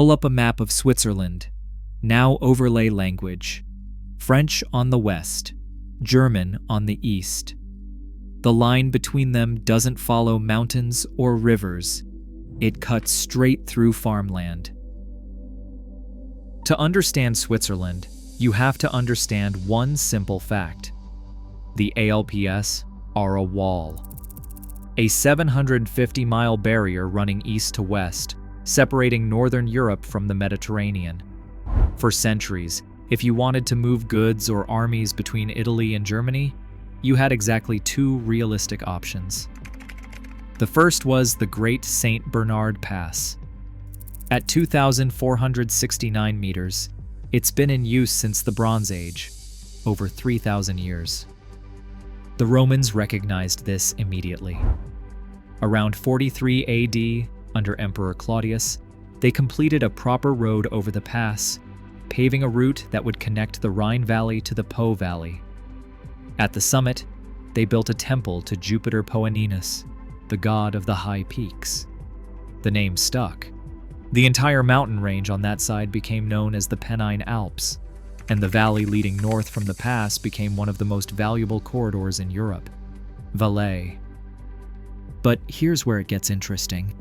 Pull up a map of Switzerland. Now overlay language. French on the west, German on the east. The line between them doesn't follow mountains or rivers. It cuts straight through farmland. To understand Switzerland, you have to understand one simple fact. The Alps are a wall. A 750-mile barrier running east to west, separating northern Europe from the Mediterranean. For centuries, if you wanted to move goods or armies between Italy and Germany, you had exactly two realistic options. The first was the Great St. Bernard Pass. At 2,469 meters, it's been in use since the Bronze Age, over 3,000 years. The Romans recognized this immediately. Around 43 AD, under Emperor Claudius, they completed a proper road over the pass, paving a route that would connect the Rhine Valley to the Po Valley. At the summit, they built a temple to Jupiter Poeninus, the god of the high peaks. The name stuck. The entire mountain range on that side became known as the Pennine Alps, and the valley leading north from the pass became one of the most valuable corridors in Europe, Valais. But here's where it gets interesting.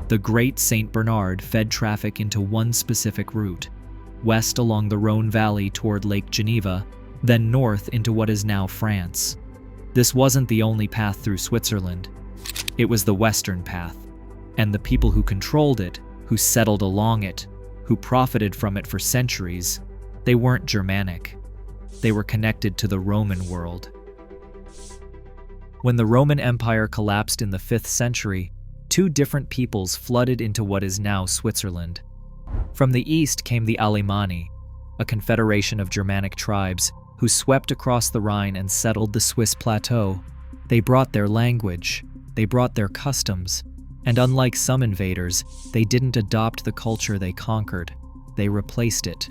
The Great St. Bernard fed traffic into one specific route, west along the Rhone Valley toward Lake Geneva, then north into what is now France. This wasn't the only path through Switzerland. It was the western path, and the people who controlled it, who settled along it, who profited from it for centuries, they weren't Germanic. They were connected to the Roman world. When the Roman Empire collapsed in the 5th century, two different peoples flooded into what is now Switzerland. From the east came the Alemanni, a confederation of Germanic tribes who swept across the Rhine and settled the Swiss plateau. They brought their language, they brought their customs, and unlike some invaders, they didn't adopt the culture they conquered, they replaced it.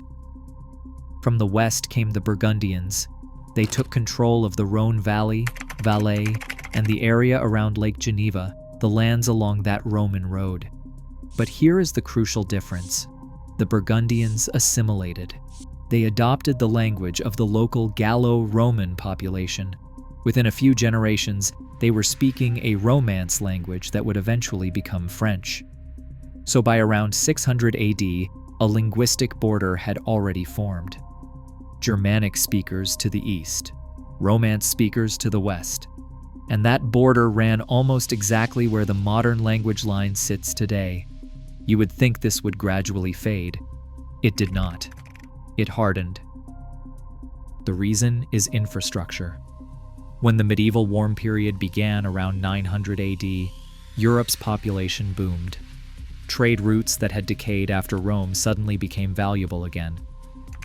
From the west came the Burgundians. They took control of the Rhone Valley, Valais, and the area around Lake Geneva, the lands along that Roman road. But here is the crucial difference. The Burgundians assimilated. They adopted the language of the local Gallo-Roman population. Within a few generations, they were speaking a Romance language that would eventually become French. So by around 600 AD, a linguistic border had already formed. Germanic speakers to the east, Romance speakers to the west. And that border ran almost exactly where the modern language line sits today. You would think this would gradually fade. It did not. It hardened. The reason is infrastructure. When the medieval warm period began around 900 AD, Europe's population boomed. Trade routes that had decayed after Rome suddenly became valuable again.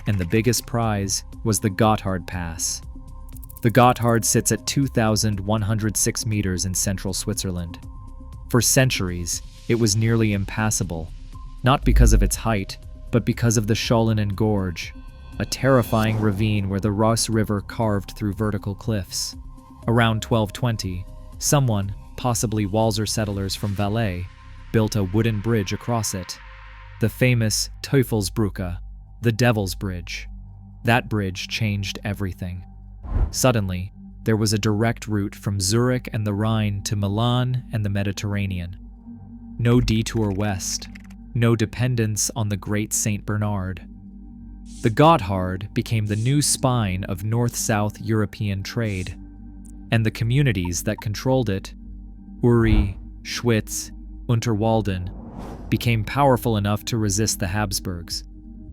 And the biggest prize was the Gotthard Pass. The Gotthard sits at 2,106 meters in central Switzerland. For centuries, it was nearly impassable, not because of its height, but because of the Schollenen Gorge, a terrifying ravine where the Ross River carved through vertical cliffs. Around 1220, someone, possibly Walser settlers from Valais, built a wooden bridge across it, the famous Teufelsbrücke, the Devil's Bridge. That bridge changed everything. Suddenly, there was a direct route from Zurich and the Rhine to Milan and the Mediterranean. No detour west, no dependence on the Great St. Bernard. The Gotthard became the new spine of north-south European trade, and the communities that controlled it, Uri, Schwyz, Unterwalden, became powerful enough to resist the Habsburgs.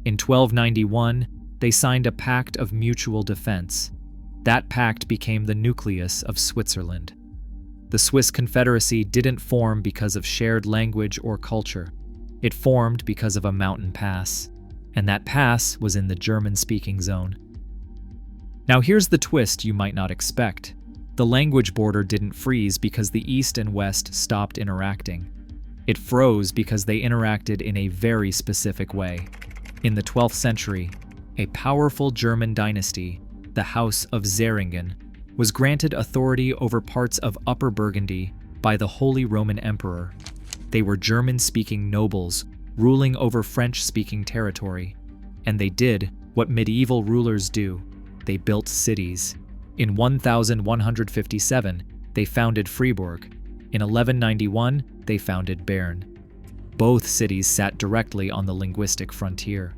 In 1291, they signed a pact of mutual defense. That pact became the nucleus of Switzerland. The Swiss Confederacy didn't form because of shared language or culture. It formed because of a mountain pass, and that pass was in the German-speaking zone. Now here's the twist you might not expect. The language border didn't freeze because the East and West stopped interacting. It froze because they interacted in a very specific way. In the 12th century, a powerful German dynasty, the House of Zähringen, was granted authority over parts of Upper Burgundy by the Holy Roman Emperor. They were German-speaking nobles ruling over French-speaking territory. And they did what medieval rulers do. They built cities. In 1157, they founded Fribourg. In 1191, they founded Bern. Both cities sat directly on the linguistic frontier.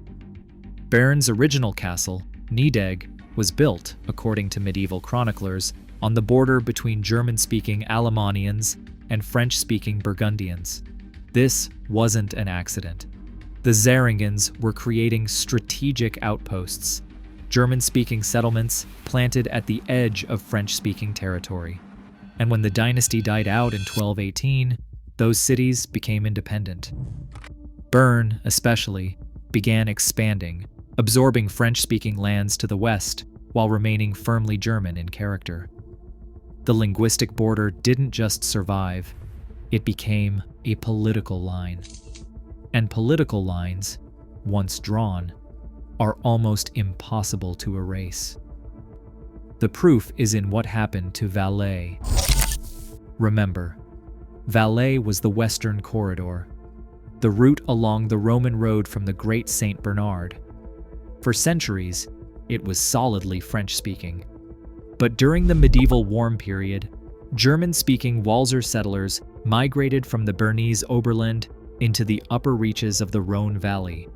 Bern's original castle, Niedeg, was built, according to medieval chroniclers, on the border between German-speaking Alemannians and French-speaking Burgundians. This wasn't an accident. The Zeringens were creating strategic outposts, German-speaking settlements planted at the edge of French-speaking territory. And when the dynasty died out in 1218, those cities became independent. Bern, especially, began expanding, absorbing French-speaking lands to the west while remaining firmly German in character. The linguistic border didn't just survive, it became a political line. And political lines, once drawn, are almost impossible to erase. The proof is in what happened to Valais. Remember, Valais was the western corridor, the route along the Roman road from the Great St. Bernard. For centuries, it was solidly French-speaking. But during the medieval warm period, German-speaking Walser settlers migrated from the Bernese Oberland into the upper reaches of the Rhone Valley.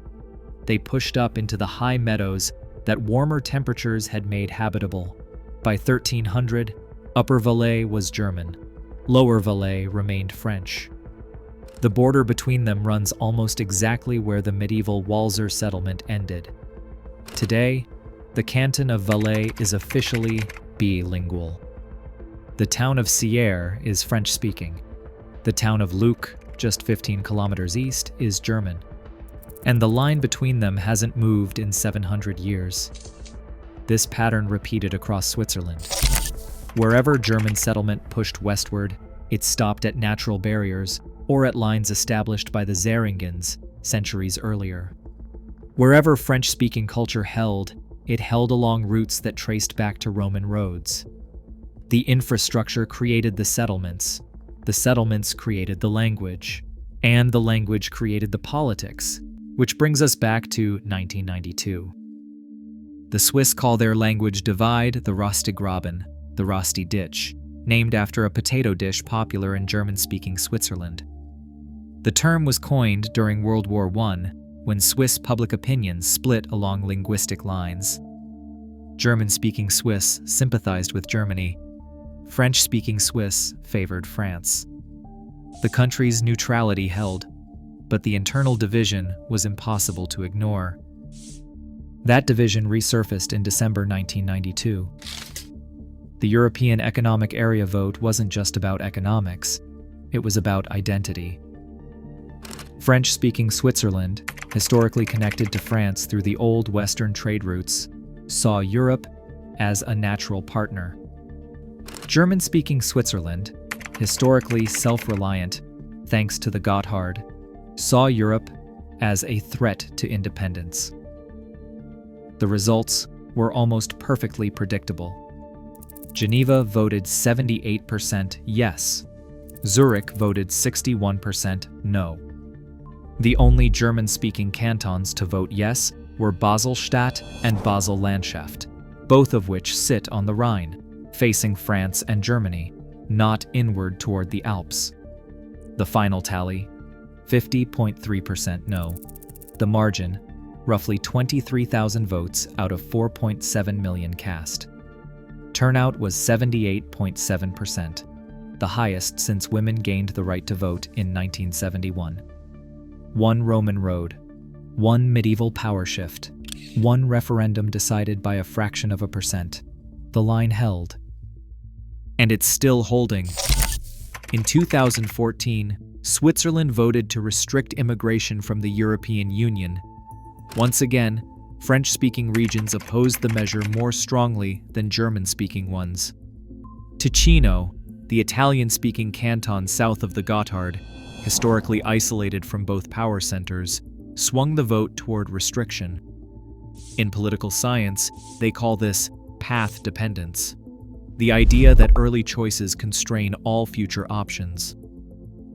They pushed up into the high meadows that warmer temperatures had made habitable. By 1300, Upper Valais was German. Lower Valais remained French. The border between them runs almost exactly where the medieval Walser settlement ended. Today, the canton of Valais is officially bilingual. The town of Sierre is French-speaking. The town of Luc, just 15 kilometers east, is German. And the line between them hasn't moved in 700 years. This pattern repeated across Switzerland. Wherever German settlement pushed westward, it stopped at natural barriers or at lines established by the Zeringens centuries earlier. Wherever French-speaking culture held, it held along routes that traced back to Roman roads. The infrastructure created the settlements created the language, and the language created the politics, which brings us back to 1992. The Swiss call their language divide the Rostigraben, the Rosti Ditch, named after a potato dish popular in German-speaking Switzerland. The term was coined during World War I, when Swiss public opinion split along linguistic lines. German-speaking Swiss sympathized with Germany. French-speaking Swiss favored France. The country's neutrality held, but the internal division was impossible to ignore. That division resurfaced in December 1992. The European Economic Area vote wasn't just about economics, it was about identity. French-speaking Switzerland, historically connected to France through the old Western trade routes, saw Europe as a natural partner. German-speaking Switzerland, historically self-reliant thanks to the Gotthard, saw Europe as a threat to independence. The results were almost perfectly predictable. Geneva voted 78% yes. Zurich voted 61% no. The only German-speaking cantons to vote yes were Basel-Stadt and Basel-Landschaft, both of which sit on the Rhine, facing France and Germany, not inward toward the Alps. The final tally, 50.3% no. The margin, roughly 23,000 votes out of 4.7 million cast. Turnout was 78.7%, the highest since women gained the right to vote in 1971. One Roman road, one medieval power shift, one referendum decided by a fraction of a percent. The line held. And it's still holding. In 2014, Switzerland voted to restrict immigration from the European Union. Once again, French-speaking regions opposed the measure more strongly than German-speaking ones. Ticino, the Italian-speaking canton south of the Gotthard, historically isolated from both power centers, swung the vote toward restriction. In political science, they call this path dependence, the idea that early choices constrain all future options.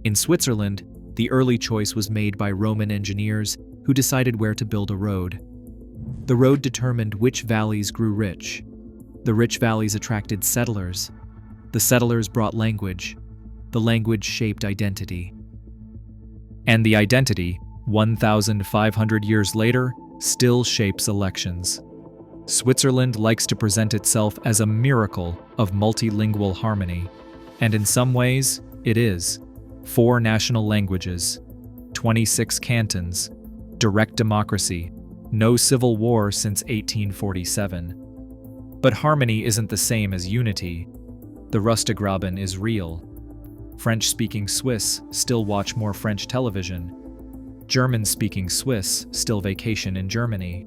In Switzerland, The early choice was made by Roman engineers who decided where to build a road. The road determined which valleys grew rich. The rich valleys attracted settlers. The settlers brought language. The language shaped identity. And the identity, 1,500 years later, still shapes elections. Switzerland likes to present itself as a miracle of multilingual harmony, and in some ways, it is. 4 national languages, 26 cantons, direct democracy, no civil war since 1847. But harmony isn't the same as unity. The Rustigraben is real. French-speaking Swiss still watch more French television. German-speaking Swiss still vacation in Germany.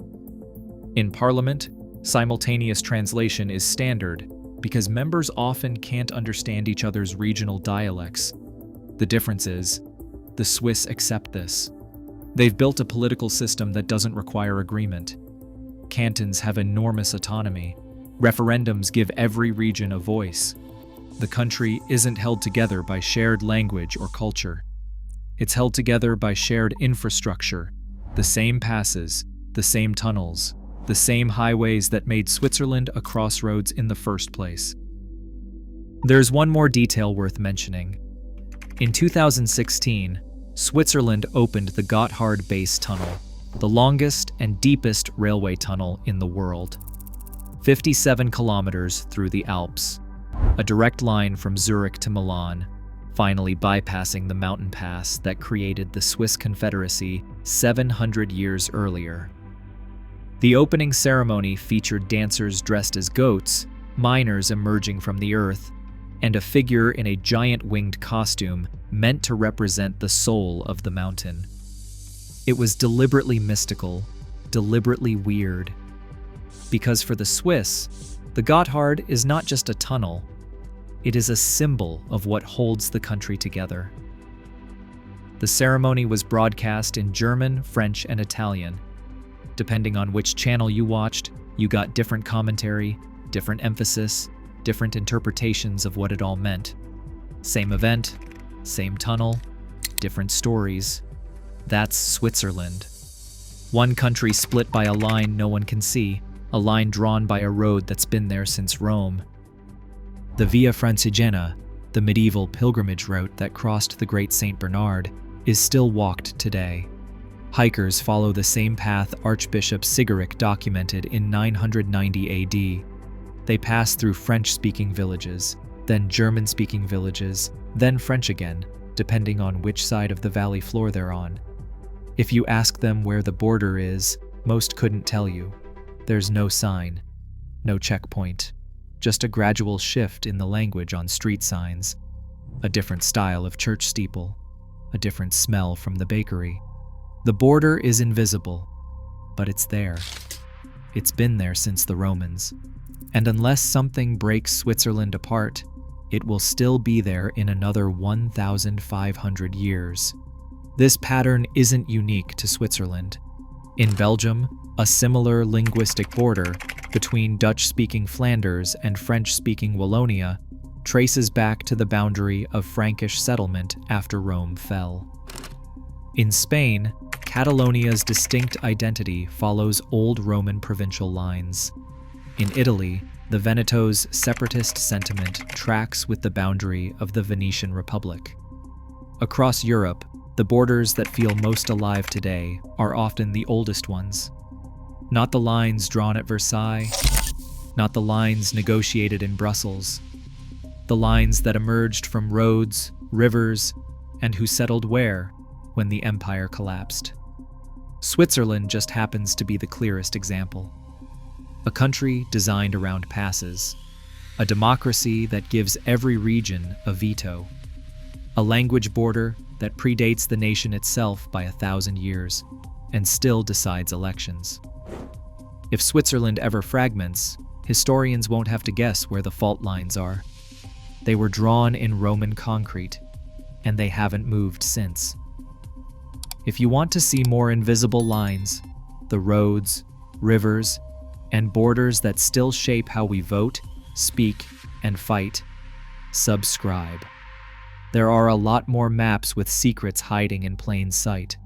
In Parliament, simultaneous translation is standard because members often can't understand each other's regional dialects. The difference is, the Swiss accept this. They've built a political system that doesn't require agreement. Cantons have enormous autonomy. Referendums give every region a voice. The country isn't held together by shared language or culture. It's held together by shared infrastructure, the same passes, the same tunnels, the same highways that made Switzerland a crossroads in the first place. There's one more detail worth mentioning. In 2016, Switzerland opened the Gotthard Base Tunnel, the longest and deepest railway tunnel in the world. 57 kilometers through the Alps, a direct line from Zurich to Milan, finally bypassing the mountain pass that created the Swiss Confederacy 700 years earlier. The opening ceremony featured dancers dressed as goats, miners emerging from the earth, and a figure in a giant winged costume meant to represent the soul of the mountain. It was deliberately mystical, deliberately weird. Because for the Swiss, the Gotthard is not just a tunnel, it is a symbol of what holds the country together. The ceremony was broadcast in German, French, and Italian. Depending on which channel you watched, you got different commentary, different emphasis, different interpretations of what it all meant. Same event, same tunnel, different stories. That's Switzerland. One country split by a line no one can see, a line drawn by a road that's been there since Rome. The Via Francigena, the medieval pilgrimage route that crossed the Great St. Bernard, is still walked today. Hikers follow the same path Archbishop Sigeric documented in 990 AD. They pass through French-speaking villages, then German-speaking villages, then French again, depending on which side of the valley floor they're on. If you ask them where the border is, most couldn't tell you. There's no sign, no checkpoint, just a gradual shift in the language on street signs, a different style of church steeple, a different smell from the bakery. The border is invisible, but it's there. It's been there since the Romans. And unless something breaks Switzerland apart, it will still be there in another 1,500 years. This pattern isn't unique to Switzerland. In Belgium, a similar linguistic border between Dutch-speaking Flanders and French-speaking Wallonia traces back to the boundary of Frankish settlement after Rome fell. In Spain, Catalonia's distinct identity follows old Roman provincial lines. In Italy, the Veneto's separatist sentiment tracks with the boundary of the Venetian Republic. Across Europe, the borders that feel most alive today are often the oldest ones. Not the lines drawn at Versailles, not the lines negotiated in Brussels, the lines that emerged from roads, rivers, and who settled where when the empire collapsed. Switzerland just happens to be the clearest example. A country designed around passes, a democracy that gives every region a veto, a language border that predates the nation itself by 1,000 years and still decides elections. If Switzerland ever fragments, historians won't have to guess where the fault lines are. They were drawn in Roman concrete, and they haven't moved since. If you want to see more invisible lines, the roads, rivers, and borders that still shape how we vote, speak, and fight, subscribe. There are a lot more maps with secrets hiding in plain sight.